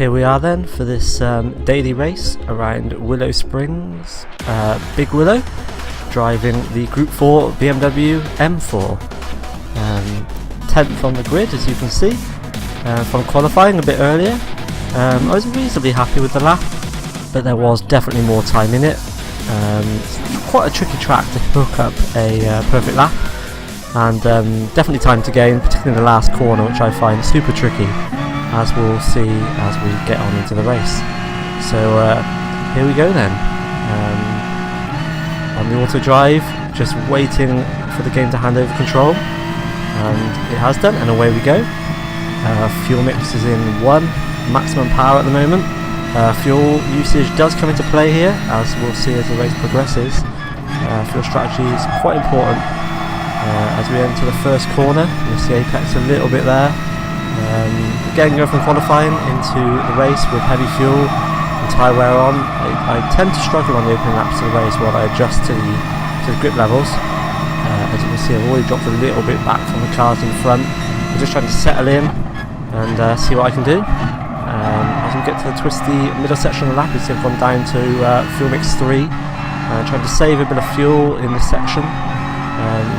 here we are then for this daily race around Willow Springs, Big Willow, driving the Group 4 BMW M4. 10th on the grid, as you can see, from qualifying a bit earlier. I was reasonably happy with the lap, but there was definitely more time in it. It's quite a tricky track to hook up a perfect lap, and definitely time to gain, particularly in the last corner, which I find super tricky, as we'll see as we get on into the race. So here we go then. On the auto drive, just waiting for the game to hand over control, and it has done, and away we go. Fuel mix is in 1, maximum power at the moment. Fuel usage does come into play here, as we'll see as the race progresses. Fuel strategy is quite important. As we enter the first corner, you'll see Apex a little bit there. Again, go from qualifying into the race with heavy fuel and tyre wear on. I tend to struggle on the opening laps of the race while I adjust to the grip levels. As you can see, I've already dropped a little bit back from the cars in front. I'm just trying to settle in and see what I can do. As we get to the twisty middle section of the lap, you see I've gone down to fuel mix 3, trying to save a bit of fuel in this section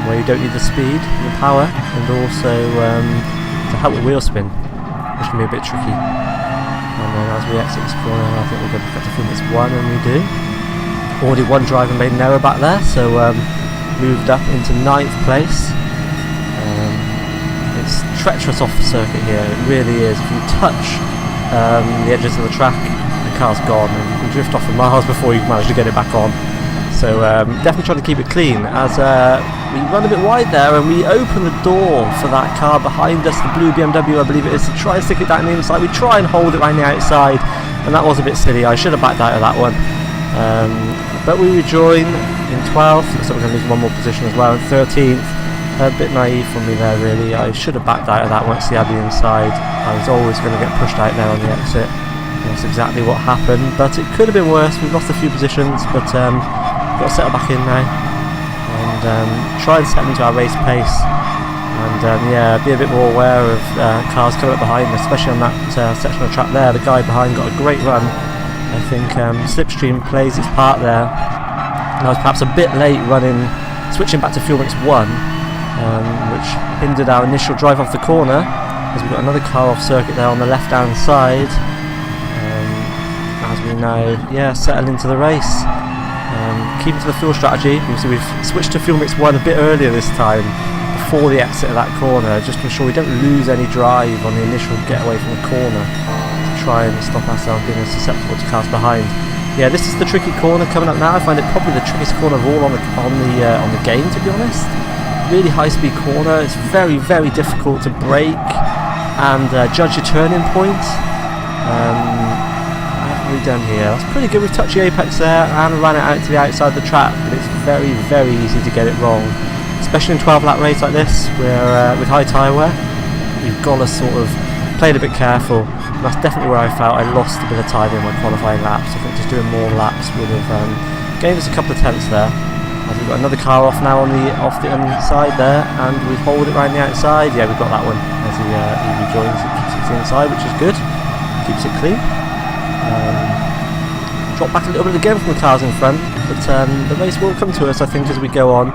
where you don't need the speed and the power, and also to help with wheel spin, which can be a bit tricky. And then as we exit this corner, I think we'll go back to fuel mix 1, and we do. Already one driver made an error back there, so moved up into 9th place. It's treacherous off the circuit here, it really is. If you touch the edges of the track, the car's gone, and you can drift off for miles before you manage to get it back on. So definitely trying to keep it clean, as we run a bit wide there, and we open the door for that car behind us, the blue BMW I believe it is, to try and stick it down the inside. We try and hold it around the outside, and that was a bit silly. I should have backed out of that one. But we rejoin in 12th, so we're going to lose one more position as well, and 13th. A bit naive from me there really. I should have backed out of that once he had the inside. I was always going to get pushed out there on the exit. That's exactly what happened, but it could have been worse. We've lost a few positions, but got to settle back in now and try and settle into our race pace, and yeah, be a bit more aware of cars coming up behind us, especially on that section of the track there. The guy behind got a great run. I think slipstream plays its part there, and I was perhaps a bit late switching back to fuel mix 1, which hindered our initial drive off the corner, as we've got another car off circuit there on the left hand side, as we now settle into the race. Keeping to the fuel strategy, you can see we've switched to fuel mix 1 a bit earlier this time, before the exit of that corner, just to ensure we don't lose any drive on the initial getaway from the corner, to try and stop ourselves being as susceptible to cars behind. Yeah, this is the tricky corner coming up now. I find it probably the trickiest corner of all on the game, to be honest. Really high speed corner. It's very, very difficult to brake and judge your turning point. What have we done here? That's pretty good. We've touched the apex there and ran it out to the outside of the track, but it's very, very easy to get it wrong, especially in 12-lap race like this, where with high tyre wear, you've got to sort of play it a bit careful. And that's definitely where I felt I lost a bit of time in my qualifying laps. I think just doing more laps would have gained us a couple of tenths there. As we've got another car off now off the inside there, and we hold it around the outside. Yeah, we've got that one as he rejoins. It keeps it to the inside, which is good. Keeps it clean. Drop back a little bit again from the cars in front, but the race will come to us, I think, as we go on.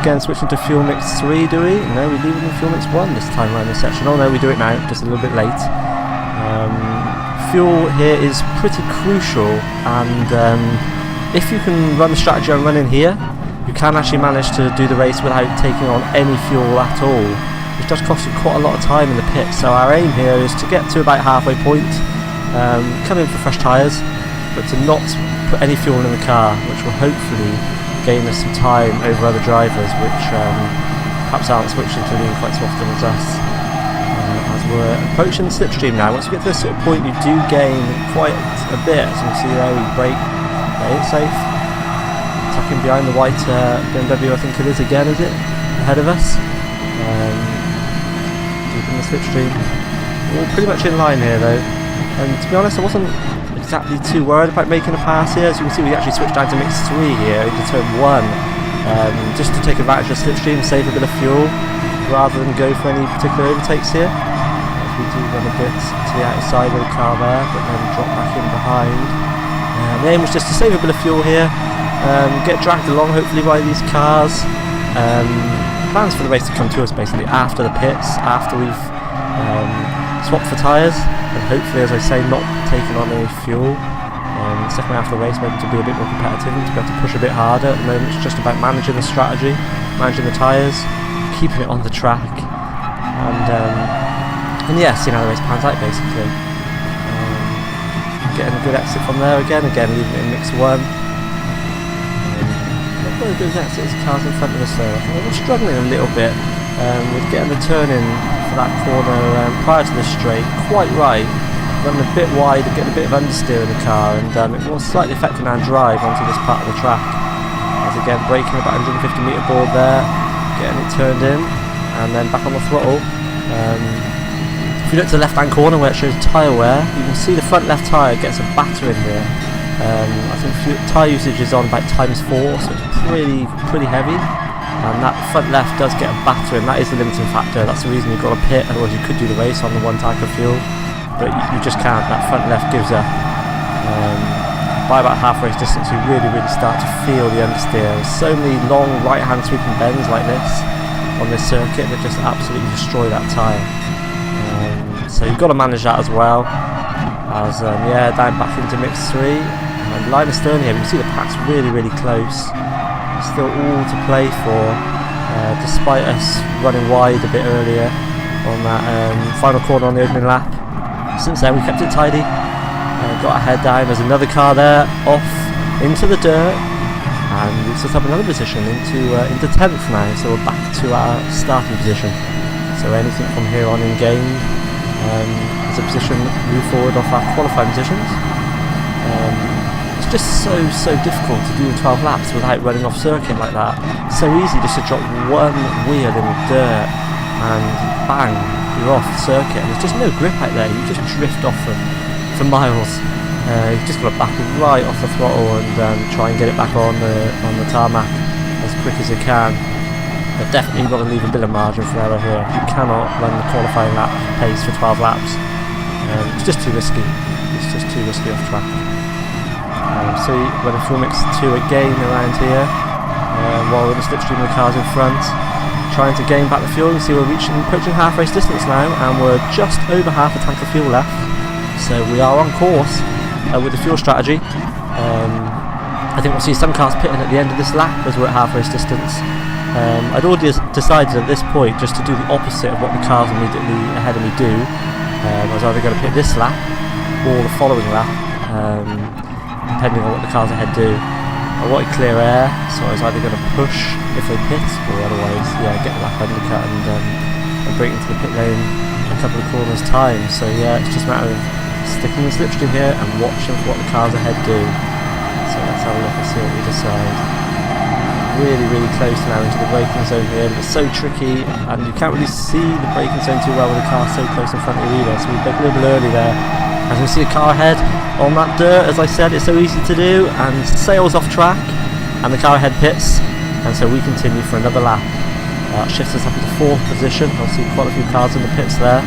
Again, switching to fuel mix 3, do we? No, we leave it in fuel mix 1 this time around this section. Oh no, we do it now, just a little bit late. Fuel here is pretty crucial, and if you can run the strategy I'm running here, you can actually manage to do the race without taking on any fuel at all, which does cost you quite a lot of time in the pit. So our aim here is to get to about halfway point, come in for fresh tyres, but to not put any fuel in the car, which will hopefully gain us some time over other drivers, which perhaps aren't switching to lean quite so often as us. As we're approaching the slipstream now, once we get to this sort of point, you do gain quite a bit. As you can see there, we brake, it's safe. Tucking behind the white BMW, I think it is again, is it? Ahead of us. Deep in the slipstream. We're pretty much in line here though. And to be honest, I wasn't exactly too worried about making a pass here. As you can see, we actually switched down to mix 3 here into turn 1, just to take advantage of the slipstream, save a bit of fuel, rather than go for any particular overtakes here. we do run a bit to the outside of the car there, but then drop back in behind. The aim was just to save a bit of fuel here, get dragged along hopefully by these cars. Plans for the race to come to us basically after the pits, after we've swapped for tyres, and hopefully, as I say, not taking on any fuel. The second half of the race maybe to be a bit more competitive and to be able to push a bit harder. At the moment it's just about managing the strategy, managing the tyres, keeping it on the track, and yeah, seeing how the race pans out basically. Getting a good exit from there again leaving it in mix 1. Not very good exit, there's cars in front of us though. I think we're struggling a little bit with getting the turn in for that corner prior to the straight, quite right. Running a bit wide and getting a bit of understeer in the car, and it was slightly affecting our drive onto this part of the track. As again, braking about 150 metre board there, getting it turned in, and then back on the throttle. If you look to the left hand corner where it shows tyre wear, you can see the front left tyre gets a batter in here. I think tyre usage is on about ×4, so it's pretty heavy, and that front left does get a batter in. That is the limiting factor. That's the reason you've got to pit, otherwise you could do the race on the one tank of fuel. But you just can't. That front left gives up. By about half race distance you really start to feel the understeer. There's so many long right hand sweeping bends like this on this circuit that just absolutely destroy that tyre. So you've got to manage that as well. As yeah, down back into mix 3. And line of stern here, you can see the pack's really close. Still all to play for, despite us running wide a bit earlier on that final corner on the opening lap. Since then we kept it tidy, got our head down. There's another car there, off into the dirt, and we've set up another position into 10th now, so we're back to our starting position. So anything from here on in game is a position move forward off our qualifying positions. It's just so difficult to do 12 laps without running off circuit like that. So easy just to drop one wheel in the dirt and bang, you're off the circuit, and there's just no grip out there. You just drift off for miles. You've just got to back right off the throttle and try and get it back on the tarmac as quick as you can. But definitely you've got to leave a bit of margin for error here. You cannot run the qualifying lap pace for 12 laps. It's just too risky. It's just too risky off track. So we're in full mix 2 again around here, while we're in the slipstream of the cars in front, trying to gain back the fuel. You see we're approaching half race distance now, and we're just over half a tank of fuel left. So we are on course with the fuel strategy. I think we'll see some cars pitting at the end of this lap as we're at half race distance. I'd already decided at this point just to do the opposite of what the cars immediately ahead of me do. I was either going to pit this lap or the following lap, depending on what the cars ahead do. I wanted clear air, so I was either going to push if they pit, or otherwise, yeah, get the lap undercut and break into the pit lane in a couple of corners time. So yeah, it's just a matter of sticking the slipstream here and watching for what the cars ahead do. So let's have a look and see what we decide. Really close now into the braking zone here, but it's so tricky, and you can't really see the braking zone too well with the car so close in front of you either. So we broke a little bit early there. As we see a car ahead on that dirt, as I said, it's so easy to do, and sails off track, and the car ahead pits, and so we continue for another lap. Shifts us up into 4th position. I'll see quite a few cars in the pits there,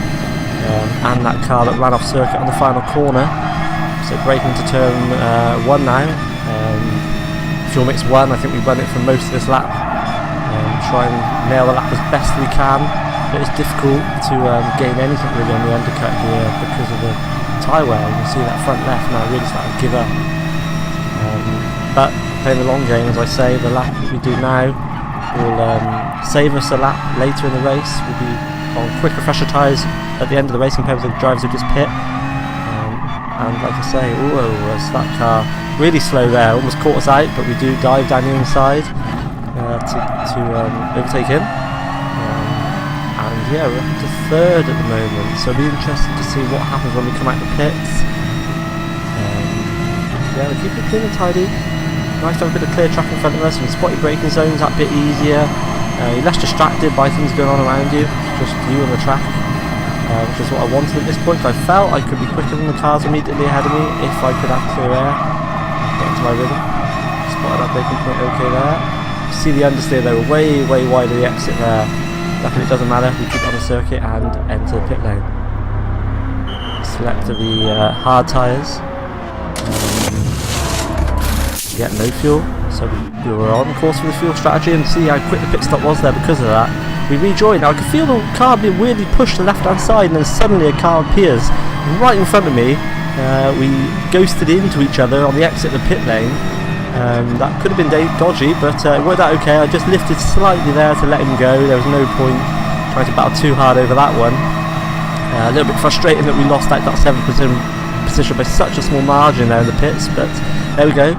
and that car that ran off circuit on the final corner. So braking to turn 1 now. Fuel mix 1, I think we run it for most of this lap. Try and nail the lap as best we can, but it's difficult to gain anything really on the undercut here because of the tyre wear. You can see that front left now really starting to give up. But playing the long game, as I say, the lap that we do now will save us a lap later in the race. We'll be on quicker, fresher tyres at the end of the race compared with the drivers who just pit. And like I say, was that car really slow there, almost caught us out, but we do dive down the inside to overtake him. And yeah, we're up to 3rd at the moment, so it'll be interesting to see what happens when we come out the pits. Yeah, we're keeping it clean and tidy. Nice to have a bit of clear track in front of us, and spotty braking zones that bit easier. You're less distracted by things going on around you, just you on the track. Which is what I wanted at this point. I felt I could be quicker than the cars immediately ahead of me if I could have clear air, get into my rhythm. Spotted that braking point okay there. See the understeer though, way wide of the exit there. Luckily it doesn't matter, we keep on the circuit and enter the pit lane. select the hard tyres. Yeah, no fuel, so we were on course for the fuel strategy, and see how quick the pit stop was there because of that. We rejoined. Now I could feel the car being weirdly pushed to the left hand side, and then suddenly a car appears right in front of me. We ghosted into each other on the exit of the pit lane. That could have been dodgy, but it worked out okay. I just lifted slightly there to let him go. There was no point trying to battle too hard over that one. A little bit frustrating that we lost that 7th position by such a small margin there in the pits, but there we go.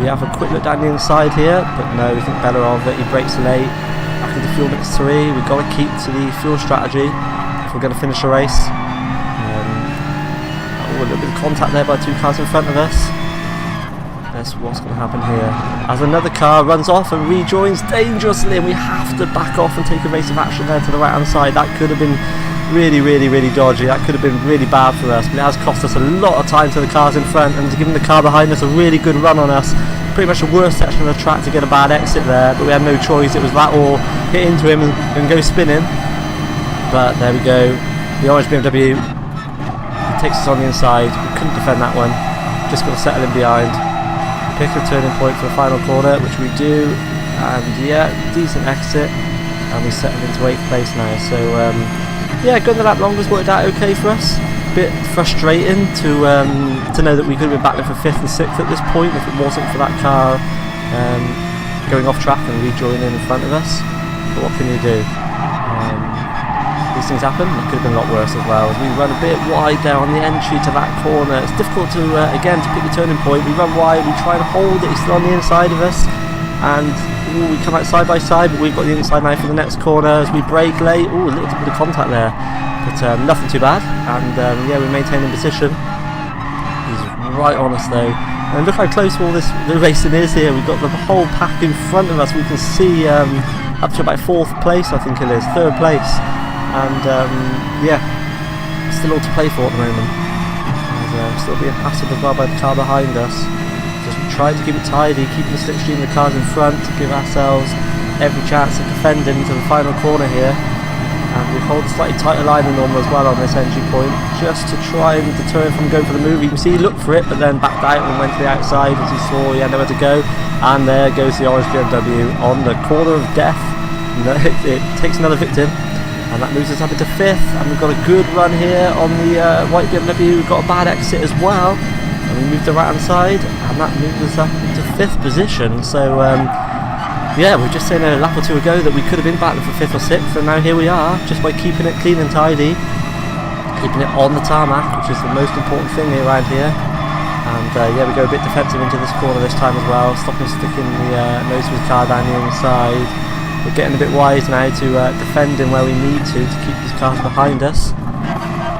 We have a quick look down the inside here, but no, we think better of it. He brakes late. Back into fuel mix 3. We've got to keep to the fuel strategy if we're going to finish the race. A little bit of contact there by 2 cars in front of us. That's what's going to happen here. As another car runs off and rejoins dangerously, and we have to back off and take a race of action there to the right hand side. That could have been really dodgy. That could have been really bad for us, but it has cost us a lot of time to the cars in front, and given the car behind us a really good run on us. Pretty much the worst section of the track to get a bad exit there, but we had no choice. It was that or hit into him and go spinning. But there we go. The orange BMW takes us on the inside. We couldn't defend that one. Just got to settle in behind. Pick a turning point for the final corner, which we do, and yeah, decent exit, and we settle into 8th place now. So yeah, going the lap longers worked out okay for us. A bit frustrating to know that we could have been battling for 5th and 6th at this point if it wasn't for that car going off track and rejoining in front of us. But what can you do? These things happen. It could have been a lot worse as well. We run a bit wide there on the entry to that corner. It's difficult to again to pick the turning point. We run wide, we try and hold it. He's still on the inside of us, and we come out side by side. But we've got the inside now for the next corner as we brake late. A little bit of contact there, but nothing too bad. And yeah, we maintain in position. He's right on us though, and look how close all the racing is here. We've got the whole pack in front of us. We can see up to about 4th place, I think it is, 3rd place. And yeah, still all to play for at the moment. And, still being passed as well by the car behind us. Just trying to keep it tidy, keeping the slipstream of the cars in front to give ourselves every chance of defending to the final corner here. And we hold a slightly tighter line than normal as well on this entry point, just to try and deter him from going for the move. You can see he looked for it, but then backed out and went to the outside as he saw he had nowhere to go. And there goes the orange BMW on the corner of death. It takes another victim. And that moves us up into 5th, and we've got a good run here on the white BMW. We've got a bad exit as well, and we moved the right hand side, and that moves us up into 5th position. So yeah, we were just saying a lap or 2 ago that we could have been battling for 5th or 6th, and now here we are, just by keeping it clean and tidy, keeping it on the tarmac, which is the most important thing around here. And yeah, we go a bit defensive into this corner this time as well, stopping sticking the nose of the car down the inside. We're getting a bit wise now to defending where we need to keep these cars behind us.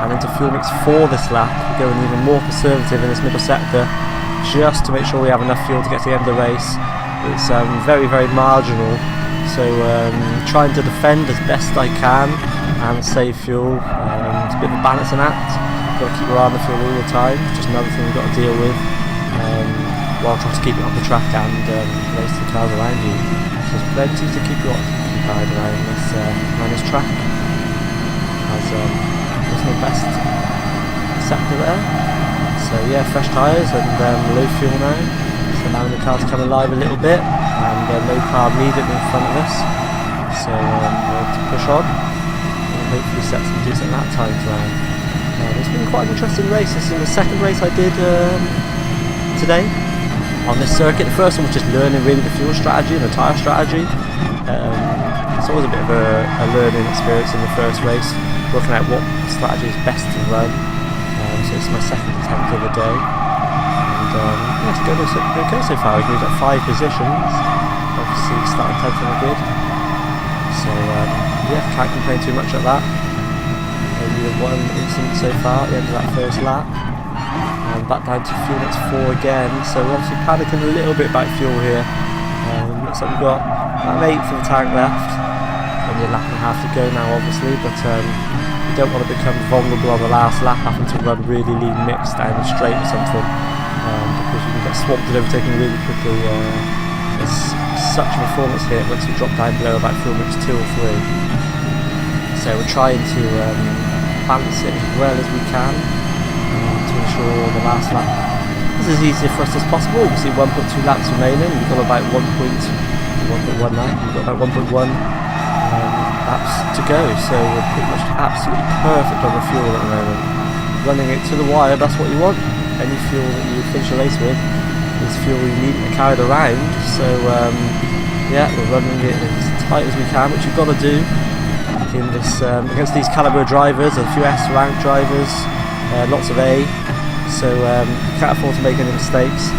And into fuel mix 4 this lap, we're going even more conservative in this middle sector, just to make sure we have enough fuel to get to the end of the race. It's very marginal, so trying to defend as best I can and save fuel. It's a bit of a balancing act. Got to keep your eye on the fuel all the time, just another thing we've got to deal with, while trying to keep it on the track and race the cars around you. So there's plenty to keep your eye around this track. As there's no best sector there. So yeah, fresh tyres and low fuel now. So allowing the car to come alive a little bit, and no car immediately in front of us. So we'll have to push on and hopefully set some decent lap times now. It's been quite an interesting race. This is the 2nd race I did today on this circuit. The first one was just learning really the fuel strategy and the tyre strategy. It's always a bit of a learning experience in the first race, working out what strategy is best to run. So it's my 2nd attempt of the day, and yeah, it's going okay so far. We've moved up 5 positions, obviously starting 10th on the grid. So yeah, can't complain too much at that. Only one incident so far at the end of that first lap. And back down to fuel mix 4 again, so we're obviously panicking a little bit about fuel here. Looks like we've got about 1/8 of the tank left, only a lap and a half to go now obviously, but we don't want to become vulnerable on the last lap having to run really lean mix down the straight or something, because you can get swamped and overtaken really quickly. There's such a performance here once you drop down below about fuel mix 2 or 3. So we're trying to balance it as well as we can. last lap. This is easier for us as possible. You can see 1.2 laps remaining. We've got about 1.1 now. We've got about 1.1 laps to go, so we're pretty much absolutely perfect on the fuel at the moment. Running it to the wire, that's what you want. Any fuel that you finish a race with is fuel you need to carry it around. So yeah, we're running it as tight as we can, which you've got to do in this against these calibre drivers, a few S rank drivers, lots of A. So you can't afford to make any mistakes,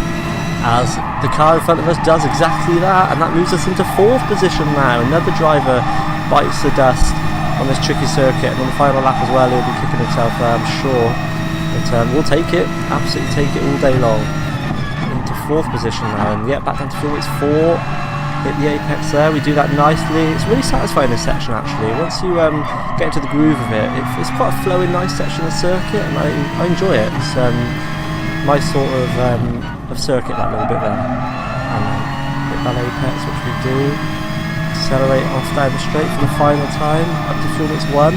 as the car in front of us does exactly that, and that moves us into 4th position now. Another driver bites the dust on this tricky circuit, and on the final lap as well he'll be kicking himself there, I'm sure. But we'll take it, absolutely take it all day long. Into 4th position now, and yeah, back down to fuel. It's 4. Hit the apex there, we do that nicely. It's really satisfying, this section actually. Once you get into the groove of it, it's quite a flowing, nice section of the circuit, and I enjoy it. It's my sort of circuit, that little bit there. And hit that apex, which we do. Accelerate off down the straight for the final time, up to fuel mix 1.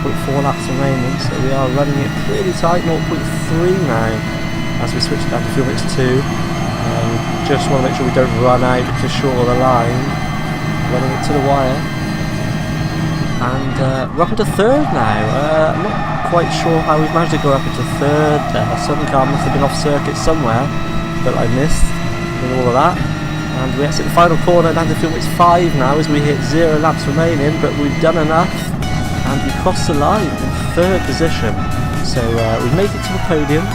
0.4 laps remaining, so we are running it pretty tight. 0.3 now, as we switch it down to fuel mix 2. Just want to make sure we don't run out just short of the line. Running it to the wire. And we're up into 3rd now. I'm not quite sure how we've managed to go up into 3rd there. Southern car must have been off circuit somewhere that I missed with all of that. And we exit the final corner down to fuel mix 5 now, as we hit 0 laps remaining, but we've done enough and we crossed the line in 3rd position. So we make it to the podium,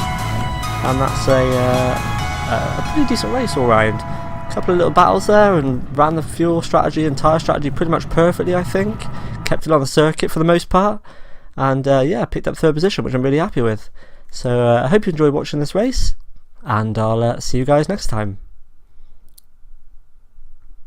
and that's a pretty decent race all round. A couple of little battles there, and ran the fuel strategy and tyre strategy pretty much perfectly, I think. Kept it on the circuit for the most part, and yeah, picked up 3rd position, which I'm really happy with. So I hope you enjoyed watching this race, and I'll see you guys next time.